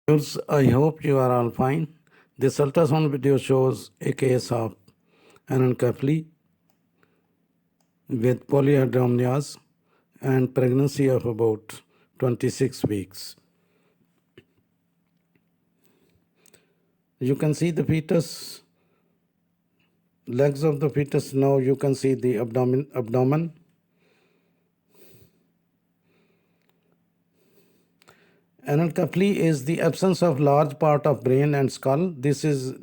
Viewers, I hope you are all fine. This ultrasound video shows a case of anencephaly with polyhydramnios and pregnancy of about 26 weeks. You can see the fetus, legs of the fetus. Now you can see the abdomen. Anencephaly is the absence of large part of brain and skull. This is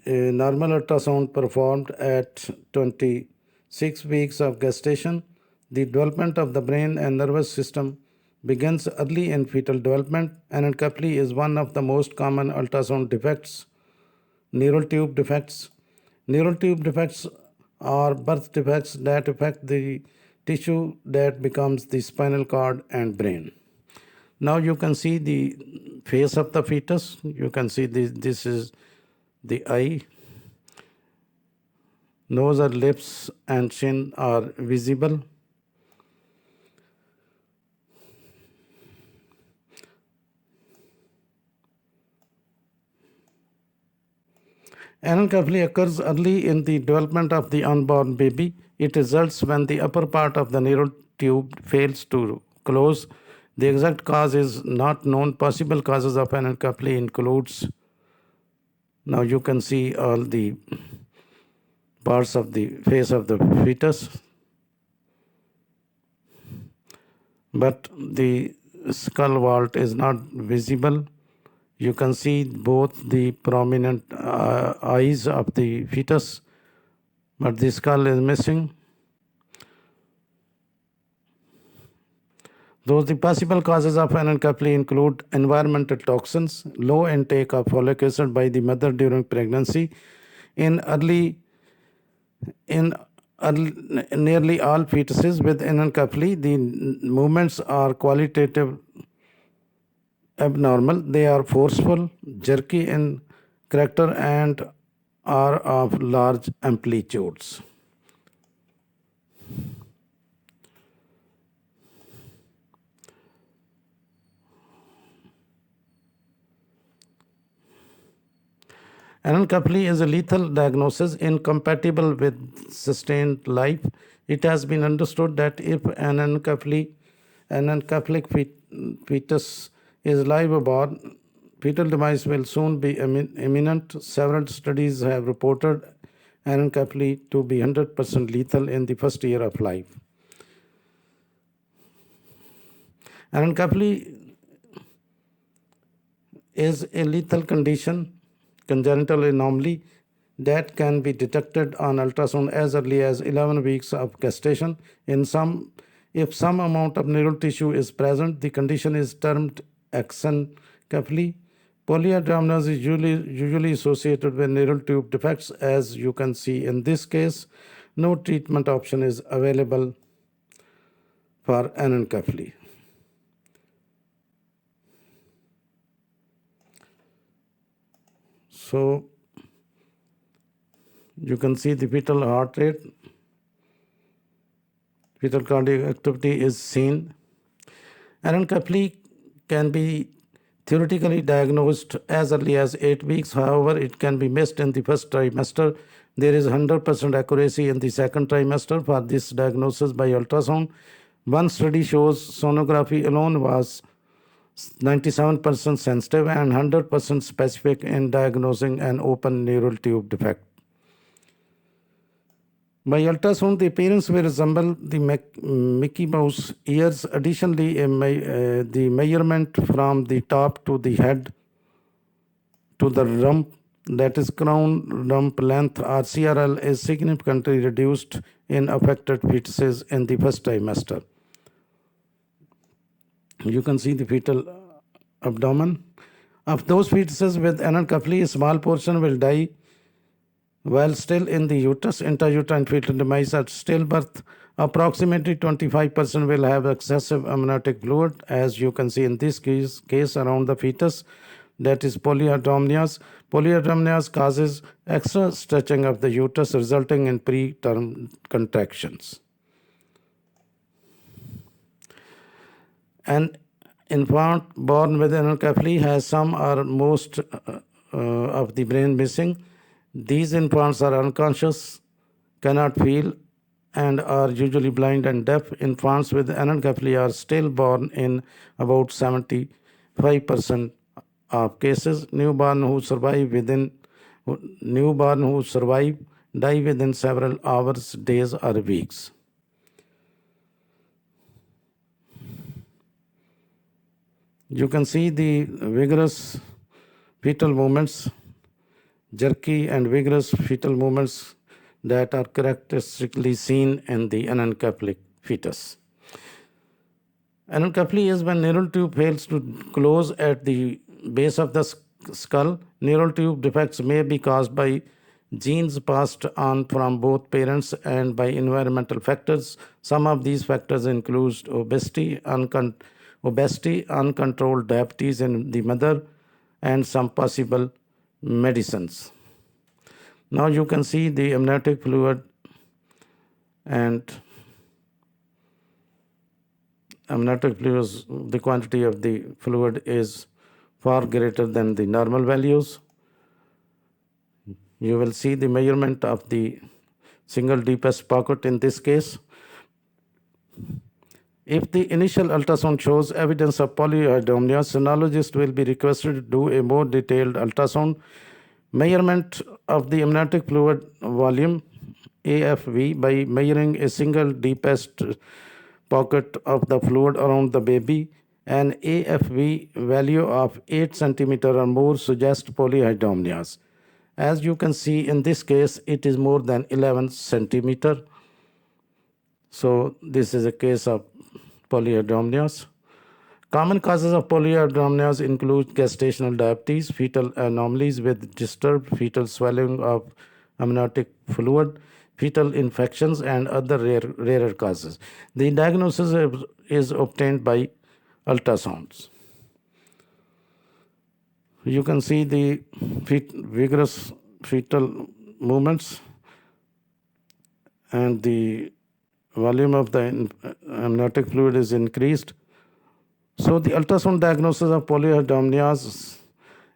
a normal ultrasound performed at 26 weeks of gestation. The development of the brain and nervous system begins early in fetal development. Anencephaly is one of the most common ultrasound defects. Neural tube defects. Neural tube defects are birth defects that affect the tissue that becomes the spinal cord and brain. Now you can see the face of the fetus. You can see this is the eye. Nose or lips and chin are visible. Anencephaly occurs early in the development of the unborn baby. It results when the upper part of the neural tube fails to close. The exact cause is not known. Possible causes of anencephaly includes, now you can see all the parts of the face of the fetus, but the skull vault is not visible. You can see both the prominent eyes of the fetus, but the skull is missing. Those the possible causes of anencephaly include environmental toxins, low intake of folic acid by the mother during pregnancy. In nearly all fetuses with anencephaly, the movements are qualitative abnormal. They are forceful, jerky in character, and are of large amplitudes. Anencephaly is a lethal diagnosis incompatible with sustained life. It has been understood that if an anencephalic fetus is live born, fetal demise will soon be imminent. Several studies have reported anencephaly to be 100% lethal in the first year of life. Anencephaly is a lethal condition, congenital anomaly that can be detected on ultrasound as early as 11 weeks of gestation. If some amount of neural tissue is present, the condition is termed exencephaly. Polyhydramnios is usually associated with neural tube defects, as you can see in this case. No treatment option is available for anencephaly. So you can see the fetal heart rate, fetal cardiac activity is seen. Anencephaly can be theoretically diagnosed as early as 8 weeks. However, it can be missed in the first trimester. There is 100% accuracy in the second trimester for this diagnosis by ultrasound. One study shows sonography alone was 97% sensitive and 100% specific in diagnosing an open neural tube defect. By ultrasound, the appearance will resemble the Mickey Mouse ears. Additionally, the measurement from the top to the head to the rump, that is crown rump length or CRL, is significantly reduced in affected fetuses in the first trimester. You can see the fetal abdomen. Of those fetuses with anencephaly, a small portion will die while still in the uterus. Intrauterine fetal demise at stillbirth. Approximately 25% will have excessive amniotic fluid, as you can see in this case around the fetus, that is polyhydramnios. Polyhydramnios causes extra stretching of the uterus, resulting in preterm contractions. And infant born with anencephaly has some or most of the brain missing. These infants are unconscious, cannot feel, and are usually blind and deaf. Infants with anencephaly are still born in about 75% of cases. Newborn who survive die within several hours, days, or weeks. You can see the vigorous fetal movements, jerky and vigorous fetal movements that are characteristically seen in the anencephalic fetus. Anencephaly is when neural tube fails to close at the base of the skull. Neural tube defects may be caused by genes passed on from both parents and by environmental factors. Some of these factors include obesity, uncontrolled diabetes in the mother, and some possible medicines. Now you can see the amniotic fluid, and amniotic fluid, the quantity of the fluid is far greater than the normal values. You will see the measurement of the single deepest pocket in this case. If the initial ultrasound shows evidence of polyhydramnios, sonologist will be requested to do a more detailed ultrasound. Measurement of the amniotic fluid volume, AFV, by measuring a single deepest pocket of the fluid around the baby. An AFV value of 8 centimeter or more suggests polyhydramnios. As you can see in this case, it is more than 11 centimeter. So this is a case of polyhydramnios. Common causes of polyhydramnios include gestational diabetes, fetal anomalies with disturbed fetal swelling of amniotic fluid, fetal infections, and other rarer causes. The diagnosis is obtained by ultrasounds. You can see the vigorous fetal movements, and the volume of the amniotic fluid is increased. So the ultrasound diagnosis of polyhydramnios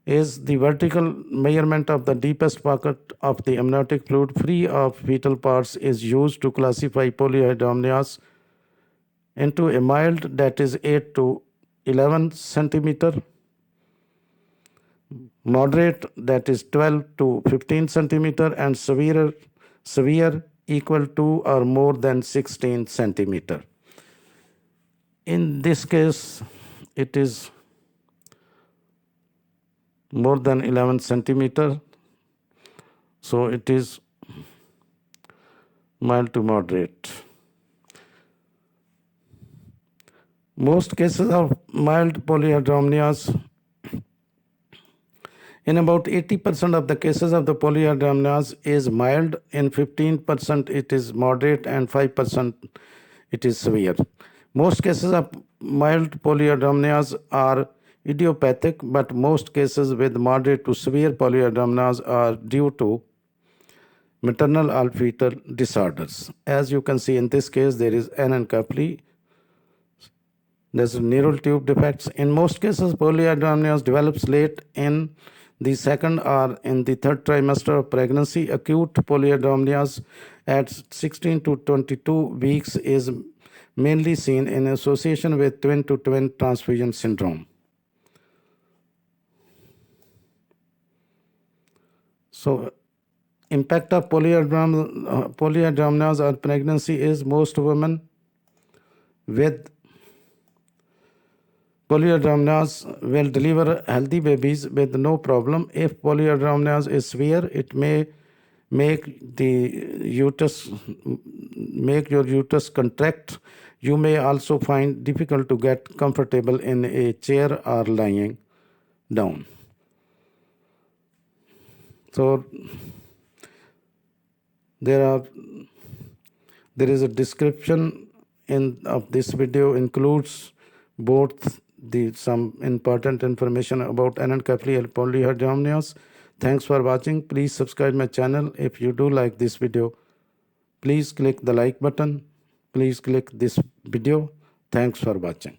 is the vertical measurement of the deepest pocket of the amniotic fluid free of fetal parts is used to classify polyhydramnios into a mild, that is 8 to 11 centimeter, moderate, that is 12 to 15 centimeter, and severe equal to or more than 16 centimeter. In this case, it is more than 11 centimeter, so it is mild to moderate. Most cases of mild polyhydramnios, in about 80% of the cases of the polyhydramnios is mild, in 15% it is moderate, and 5% it is severe. Most cases of mild polyhydramnios are idiopathic, but most cases with moderate to severe polyhydramnios are due to maternal or fetal disorders. As you can see in this case, there is anencephaly, there's neural tube defects. In most cases, polyhydramnios develops late in the second or in the third trimester of pregnancy. Acute polyhydramnios at 16 to 22 weeks is mainly seen in association with twin-to-twin transfusion syndrome. So, impact of polyhydramnios on pregnancy is most women with polyhydramnios will deliver healthy babies with no problem. If polyhydramnios is severe, it may make your uterus contract. You may also find difficult to get comfortable in a chair or lying down. So there is a description of this video includes both some important information about anencephaly and polyhydramnios. Thanks for watching. Please subscribe my channel. If you do like this video, please click the like button. Please click this video. Thanks for watching.